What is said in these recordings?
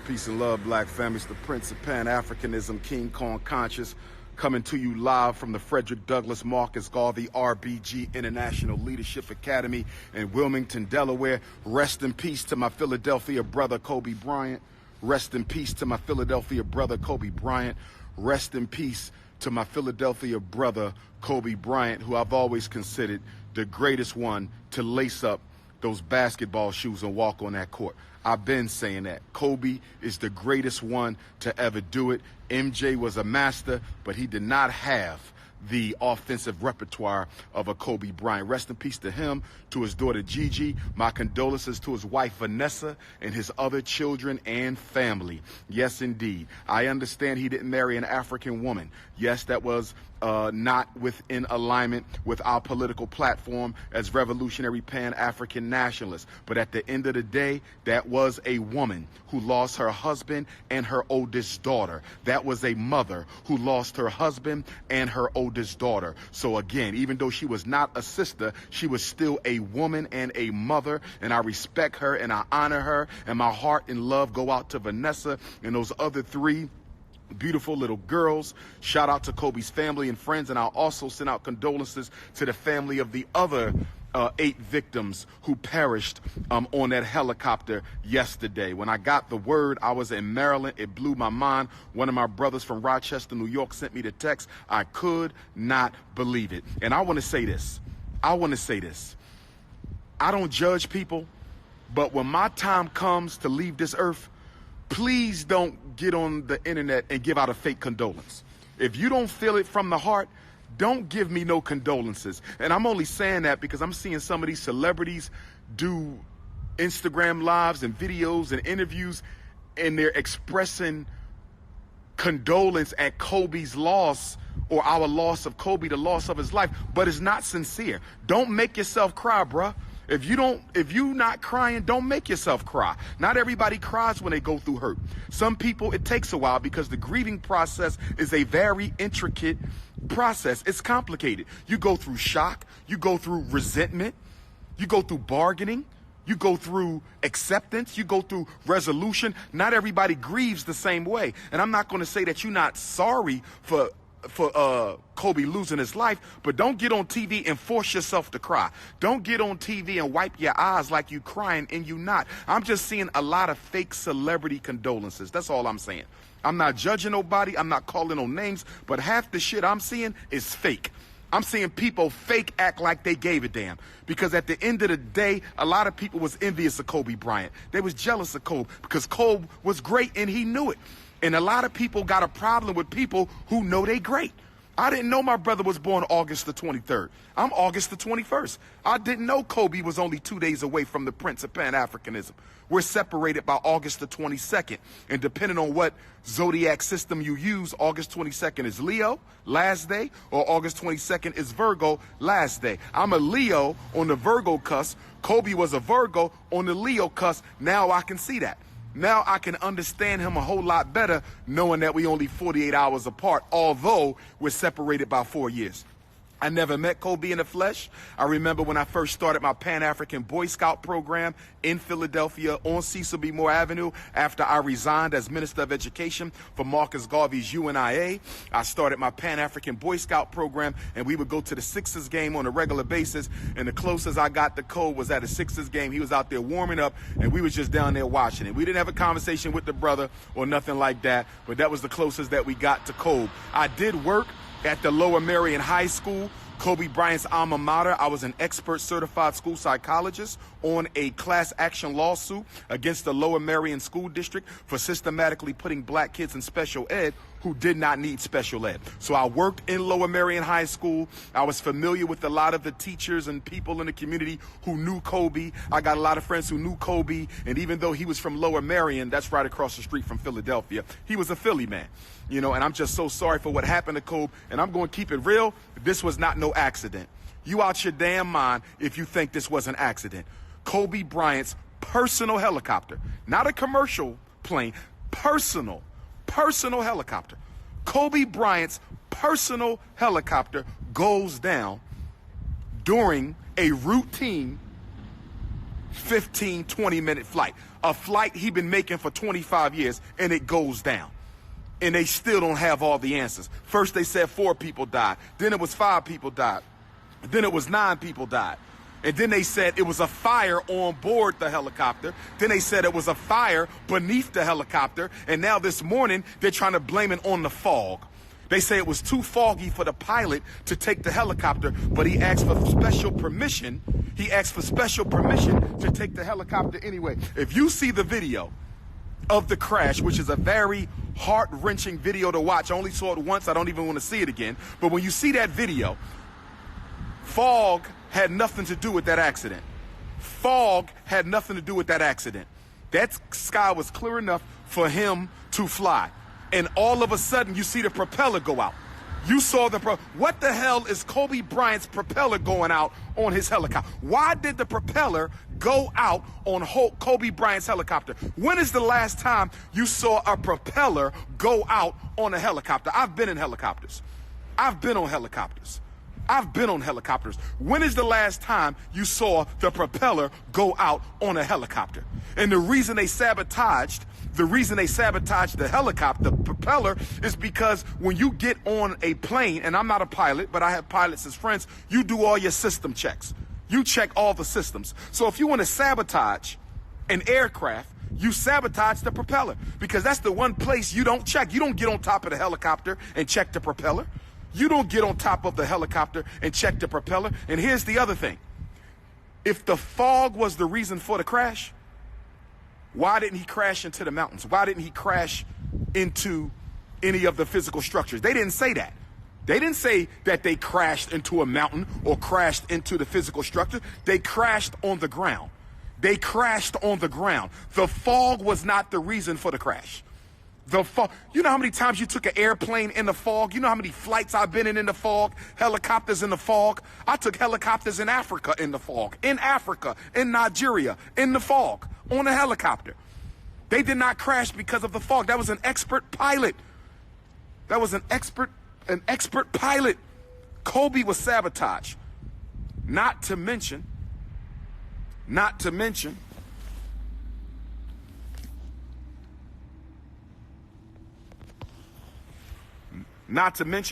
Peace and love, black family. It's the Prince of Pan-Africanism, King Kong Conscious, coming to you live from the Frederick Douglass Marcus Garvey RBG International Leadership Academy in Wilmington, Delaware. Rest in peace to my Philadelphia brother, Kobe Bryant. Rest in peace to my Philadelphia brother, Kobe Bryant. Rest in peace to my Philadelphia brother, Kobe Bryant, who I've always considered the greatest one to lace up those basketball shoes and walk on that court. I've been saying that. Kobe is the greatest one to ever do it. MJ was a master, but he did not have the offensive repertoire of a Kobe Bryant. Rest in peace to him, to his daughter Gigi. My condolences to his wife Vanessa and his other children and family. Yes, indeed. I understand he didn't marry an African woman. Yes, that was not within alignment with our political platform as revolutionary Pan-African nationalists. But at the end of the day, that was a woman who lost her husband and her oldest daughter. That was a mother who lost her husband and her oldest daughter. So again, even though she was not a sister, she was still a woman and a mother, and I respect her and I honor her, and my heart and love go out to Vanessa and those other three beautiful little girls. Shout out to Kobe's family and friends, and I'll also send out condolences to the family of the other 8 victims who perished on that helicopter yesterday. When I got the word, I was in Maryland. It blew my mind. One of my brothers from Rochester, New York sent me the text. I could not believe it. And I want to say this. I don't judge people, but when my time comes to leave this earth, please don't get on the internet and give out a fake condolence. If you don't feel it from the heart, don't give me no condolences. And I'm only saying that because I'm seeing some of these celebrities do Instagram lives and videos and interviews, and they're expressing condolence at Kobe's loss, or our loss of Kobe, the loss of his life, but it's not sincere. Don't make yourself cry, bruh. If you not crying, don't make yourself cry. Not everybody cries when they go through hurt. Some people, it takes a while because the grieving process is a very intricate process. It's complicated. You go through shock, you go through resentment, you go through bargaining, you go through acceptance, you go through resolution. Not everybody grieves the same way. And I'm not going to say that you're not sorry for Kobe losing his life, but don't get on TV and force yourself to cry. Don't get on TV and wipe your eyes like you crying and you not. I'm just seeing a lot of fake celebrity condolences. That's all I'm saying. I'm not judging nobody. I'm not calling no names, but half the shit I'm seeing is fake. I'm seeing people fake act like they gave a damn, because at the end of the day, a lot of people was envious of Kobe Bryant. They was jealous of Kobe because Kobe was great and he knew it. And a lot of people got a problem with people who know they great. I didn't know my brother was born August the 23rd. I'm August the 21st. I didn't know Kobe was only 2 days away from the Prince of Pan-Africanism. We're separated by August the 22nd. And depending on what zodiac system you use, August 22nd is Leo, last day, or August 22nd is Virgo, last day. I'm a Leo on the Virgo cusp. Kobe was a Virgo on the Leo cusp. Now I can see that. Now I can understand him a whole lot better, knowing that we only 48 hours apart, although we're separated by 4 years. I never met Kobe in the flesh. I remember when I first started my Pan-African Boy Scout program in Philadelphia on Cecil B. Moore Avenue after I resigned as Minister of Education for Marcus Garvey's UNIA. I started my Pan-African Boy Scout program, and we would go to the Sixers game on a regular basis, and the closest I got to Kobe was at a Sixers game. He was out there warming up, and we was just down there watching it. We didn't have a conversation with the brother or nothing like that, but that was the closest that we got to Kobe. I did work at the Lower Merion High School, Kobe Bryant's alma mater. I was an expert certified school psychologist on a class action lawsuit against the Lower Merion School District for systematically putting black kids in special ed who did not need special ed. So I worked in Lower Merion High School. I was familiar with a lot of the teachers and people in the community who knew Kobe. I got a lot of friends who knew Kobe, and even though he was from Lower Merion, that's right across the street from Philadelphia, he was a Philly man. You know, and I'm just so sorry for what happened to Kobe, and I'm going to keep it real. This was not no accident. You out your damn mind if you think this was an accident. Kobe Bryant's personal helicopter, not a commercial plane, personal helicopter. Kobe Bryant's personal helicopter goes down during a routine 15, 20-minute flight. A flight he been making for 25 years, and it goes down. And they still don't have all the answers. First they said 4 people died. Then it was 5 people died. Then it was 9 people died. And then they said it was a fire on board the helicopter. Then they said it was a fire beneath the helicopter. And now this morning, they're trying to blame it on the fog. They say it was too foggy for the pilot to take the helicopter, but he asked for special permission. He asked for special permission to take the helicopter anyway. If you see the video of the crash, which is a very heart-wrenching video to watch. I only saw it once. I don't even want to see it again. But when you see that video, fog had nothing to do with that accident. Fog had nothing to do with that accident. That sky was clear enough for him to fly. And all of a sudden, you see the propeller go out. You saw what the hell is Kobe Bryant's propeller going out on his helicopter? Why did the propeller go out on Kobe Bryant's helicopter? When is the last time you saw a propeller go out on a helicopter? I've been in helicopters. I've been on helicopters. I've been on helicopters. When is the last time you saw the propeller go out on a helicopter? And the reason they sabotaged the helicopter, the propeller, is because when you get on a plane, and I'm not a pilot, but I have pilots as friends, you do all your system checks. You check all the systems. So if you want to sabotage an aircraft, you sabotage the propeller, because that's the one place you don't check. You don't get on top of the helicopter and check the propeller. You don't get on top of the helicopter and check the propeller. And here's the other thing. If the fog was the reason for the crash, why didn't he crash into the mountains? Why didn't he crash into any of the physical structures? They didn't say that. They didn't say that they crashed into a mountain or crashed into the physical structure. They crashed on the ground. They crashed on the ground. The fog was not the reason for the crash. The fog. You know how many times you took an airplane in the fog? You know how many flights I've been in the fog? Helicopters in the fog. I took helicopters in Africa in the fog. In Africa, in Nigeria, in the fog, on a helicopter. They did not crash because of the fog. That was an expert pilot. That was an expert pilot. Kobe was sabotaged. Not to mention,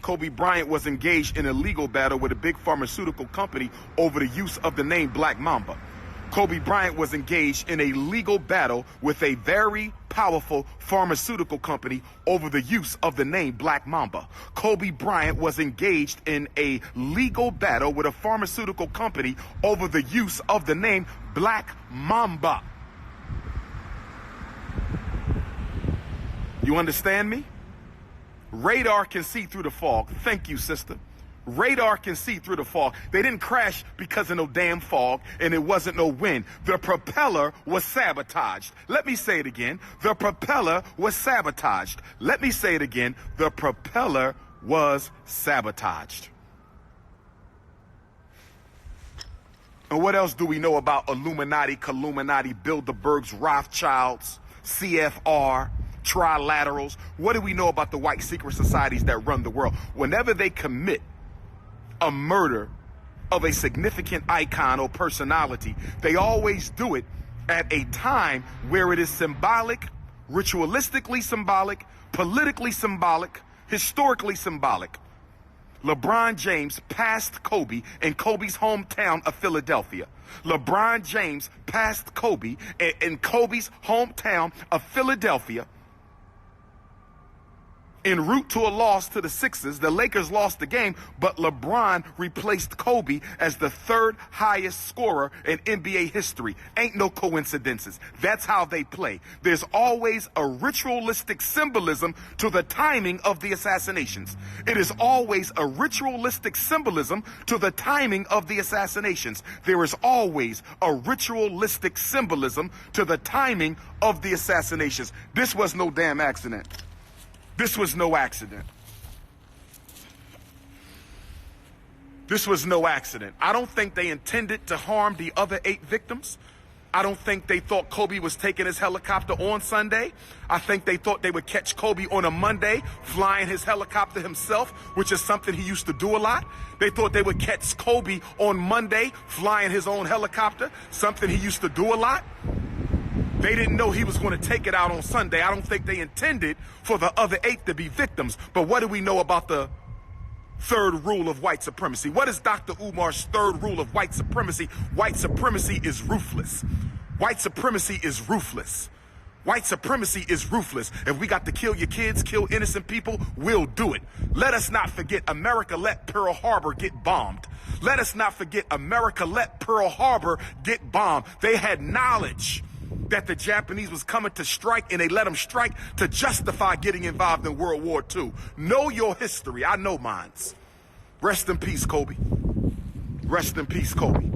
Kobe Bryant was engaged in a legal battle with a big pharmaceutical company over the use of the name Black Mamba. Kobe Bryant was engaged in a legal battle with a very powerful pharmaceutical company over the use of the name Black Mamba. Kobe Bryant was engaged in a legal battle with a pharmaceutical company over the use of the name Black Mamba. You understand me? Radar can see through the fog. Thank you, sister. Radar can see through the fog. They didn't crash because of no damn fog, and it wasn't no wind. The propeller was sabotaged. Let me say it again. The propeller was sabotaged. Let me say it again. The propeller was sabotaged. And what else do we know about Illuminati, Columinati, Bilderbergs, Rothschilds, CFR, trilaterals? What do we know about the white secret societies that run the world? Whenever they commit a murder of a significant icon or personality, they always do it at a time where it is symbolic, ritualistically symbolic, politically symbolic, historically symbolic. LeBron James passed Kobe in Kobe's hometown of Philadelphia. LeBron James passed Kobe in Kobe's hometown of Philadelphia. En route to a loss to the Sixers, the Lakers lost the game, but LeBron replaced Kobe as the third highest scorer in NBA history. Ain't no coincidences. That's how they play. There's always a ritualistic symbolism to the timing of the assassinations. It is always a ritualistic symbolism to the timing of the assassinations. There is always a ritualistic symbolism to the timing of the assassinations. This was no damn accident. This was no accident. This was no accident. I don't think they intended to harm the other 8 victims. I don't think they thought Kobe was taking his helicopter on Sunday. I think they thought they would catch Kobe on a Monday, flying his helicopter himself, which is something he used to do a lot. They thought they would catch Kobe on Monday, flying his own helicopter, something he used to do a lot. They didn't know he was going to take it out on Sunday. I don't think they intended for the other 8 to be victims. But what do we know about the third rule of white supremacy? What is Dr. Umar's third rule of white supremacy? White supremacy is ruthless. White supremacy is ruthless. White supremacy is ruthless. If we got to kill your kids, kill innocent people, we'll do it. Let us not forget America let Pearl Harbor get bombed. Let us not forget America let Pearl Harbor get bombed. They had knowledge that the Japanese was coming to strike, and they let them strike to justify getting involved in World War II. Know your history. I know mine. Rest in peace, Kobe. Rest in peace, Kobe.